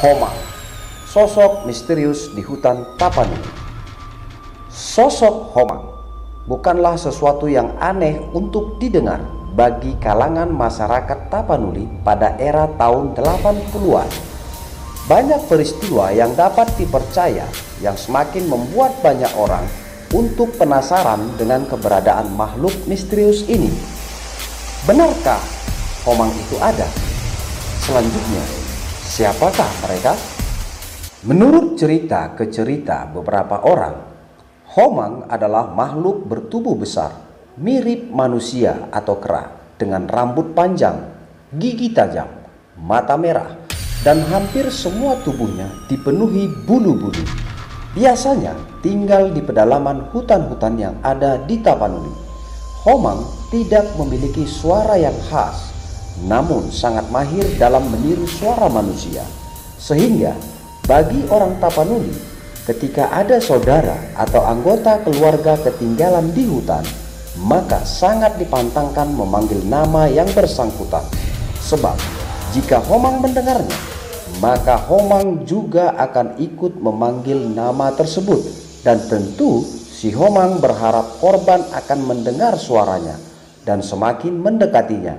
Homang, sosok misterius di hutan Tapanuli. Sosok Homang bukanlah sesuatu yang aneh untuk didengar bagi kalangan masyarakat Tapanuli pada era tahun 80-an. Banyak peristiwa yang dapat dipercaya yang semakin membuat banyak orang untuk penasaran dengan keberadaan makhluk misterius ini. Benarkah Homang itu ada? Selanjutnya, siapakah mereka? Menurut cerita ke cerita beberapa orang, Homang adalah makhluk bertubuh besar, mirip manusia atau kera, dengan rambut panjang, gigi tajam, mata merah, dan hampir semua tubuhnya dipenuhi bulu-bulu. Biasanya tinggal di pedalaman hutan-hutan yang ada di Tapanuli. Homang tidak memiliki suara yang khas, namun sangat mahir dalam meniru suara manusia. Sehingga bagi orang Tapanuli, ketika ada saudara atau anggota keluarga ketinggalan di hutan, maka sangat dipantangkan memanggil nama yang bersangkutan. Sebab jika Homang mendengarnya, maka Homang juga akan ikut memanggil nama tersebut. Dan tentu si Homang berharap korban akan mendengar suaranya dan semakin mendekatinya.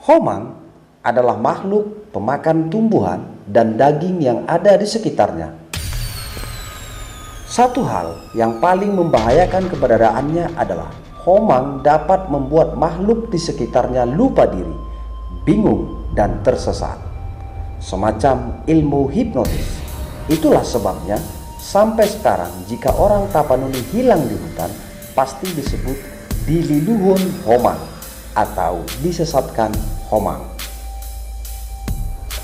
Homang adalah makhluk pemakan tumbuhan dan daging yang ada di sekitarnya. Satu hal yang paling membahayakan keberadaannya adalah Homang dapat membuat makhluk di sekitarnya lupa diri, bingung, dan tersesat. Semacam ilmu hipnotis. Itulah sebabnya sampai sekarang jika orang Tapanuli hilang di hutan, pasti disebut dililuhun Homang atau disesatkan Homang.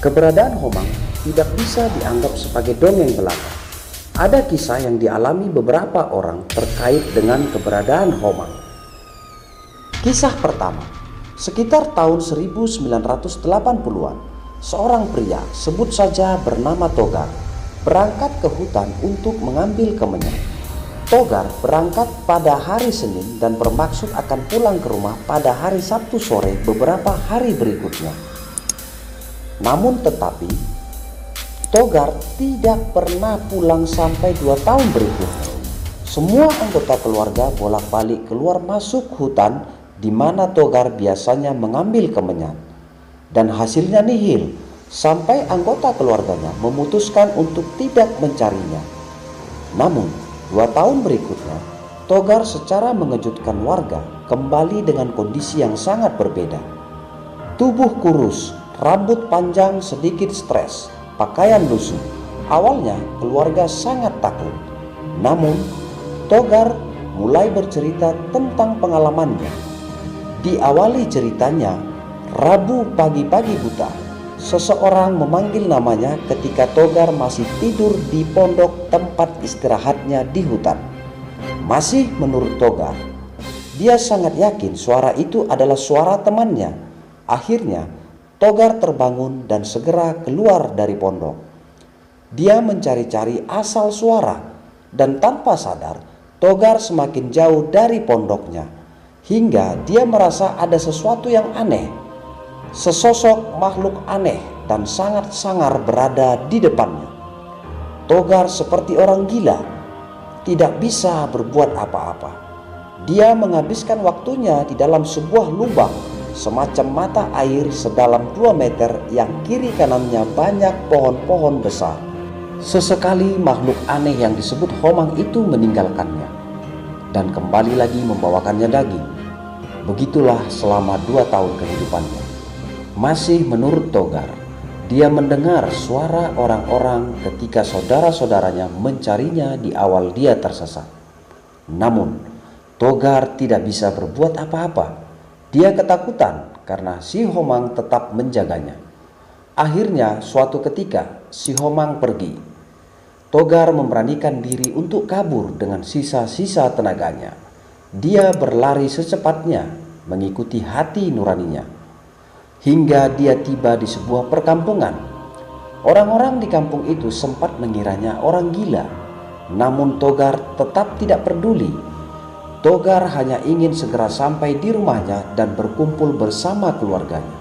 Keberadaan Homang tidak bisa dianggap sebagai dongeng belaka. Ada kisah yang dialami beberapa orang terkait dengan keberadaan Homang. Kisah pertama, sekitar tahun 1980-an, seorang pria, sebut saja bernama Togar, berangkat ke hutan untuk mengambil kemenyan. Togar berangkat pada hari Senin dan bermaksud akan pulang ke rumah pada hari Sabtu sore beberapa hari berikutnya. Namun tetapi, Togar tidak pernah pulang sampai 2 tahun berikutnya. Semua anggota keluarga bolak-balik keluar masuk hutan di mana Togar biasanya mengambil kemenyan. Dan hasilnya nihil, sampai anggota keluarganya memutuskan untuk tidak mencarinya. Namun 2 tahun berikutnya, Togar secara mengejutkan warga kembali dengan kondisi yang sangat berbeda. Tubuh kurus, rambut panjang, sedikit stres, pakaian lusuh. Awalnya keluarga sangat takut. Namun Togar mulai bercerita tentang pengalamannya. Diawali ceritanya, Rabu pagi-pagi buta, seseorang memanggil namanya ketika Togar masih tidur di pondok tempat istirahatnya di hutan. Masih menurut Togar, dia sangat yakin suara itu adalah suara temannya. Akhirnya Togar terbangun dan segera keluar dari pondok. Dia mencari-cari asal suara, dan tanpa sadar Togar semakin jauh dari pondoknya, hingga dia merasa ada sesuatu yang aneh. Sesosok makhluk aneh dan sangat sangar berada di depannya. Togar seperti orang gila, tidak bisa berbuat apa-apa. Dia menghabiskan waktunya di dalam sebuah lubang semacam mata air sedalam 2 meter yang kiri kanannya banyak pohon-pohon besar. Sesekali makhluk aneh yang disebut Homang itu meninggalkannya dan kembali lagi membawakannya daging. Begitulah selama 2 tahun kehidupannya. Masih menurut Togar, dia mendengar suara orang-orang ketika saudara-saudaranya mencarinya di awal dia tersesat. Namun Togar tidak bisa berbuat apa-apa. Dia ketakutan karena si Homang tetap menjaganya. Akhirnya suatu ketika si Homang pergi. Togar memberanikan diri untuk kabur dengan sisa-sisa tenaganya. Dia berlari secepatnya mengikuti hati nuraninya hingga dia tiba di sebuah perkampungan. Orang-orang di kampung itu sempat mengiranya orang gila, namun Togar tetap tidak peduli. Togar hanya ingin segera sampai di rumahnya dan berkumpul bersama keluarganya.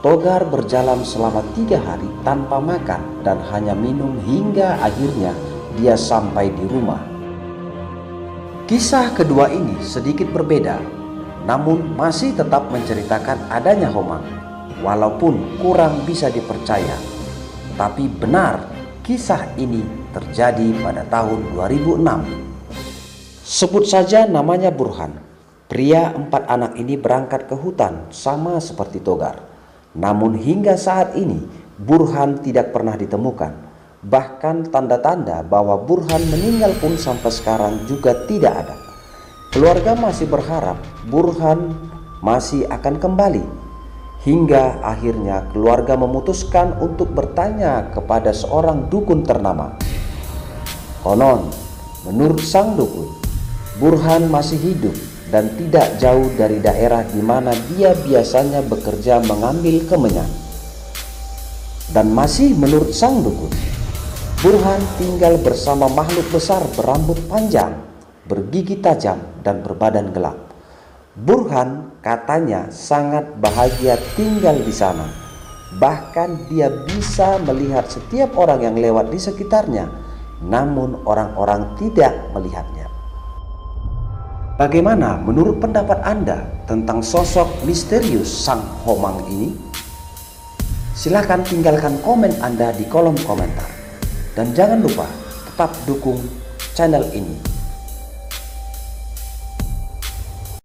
Togar berjalan selama 3 hari tanpa makan dan hanya minum hingga akhirnya dia sampai di rumah. Kisah kedua ini sedikit berbeda, namun masih tetap menceritakan adanya Homang, walaupun kurang bisa dipercaya. Tapi benar, kisah ini terjadi pada tahun 2006. Sebut saja namanya Burhan. Pria 4 anak ini berangkat ke hutan sama seperti Togar. Namun hingga saat ini Burhan tidak pernah ditemukan. Bahkan tanda-tanda bahwa Burhan meninggal pun sampai sekarang juga tidak ada. Keluarga masih berharap Burhan masih akan kembali. Hingga akhirnya keluarga memutuskan untuk bertanya kepada seorang dukun ternama. Konon, menurut sang dukun, Burhan masih hidup dan tidak jauh dari daerah di mana dia biasanya bekerja mengambil kemenyan. Dan masih menurut sang dukun, Burhan tinggal bersama makhluk besar berambut panjang, bergigi tajam, dan berbadan gelap. Burhan katanya sangat bahagia tinggal di sana. Bahkan dia bisa melihat setiap orang yang lewat di sekitarnya, namun orang-orang tidak melihatnya. Bagaimana menurut pendapat Anda tentang sosok misterius sang Homang ini? Silahkan tinggalkan komen Anda di kolom komentar. Dan jangan lupa tetap dukung channel ini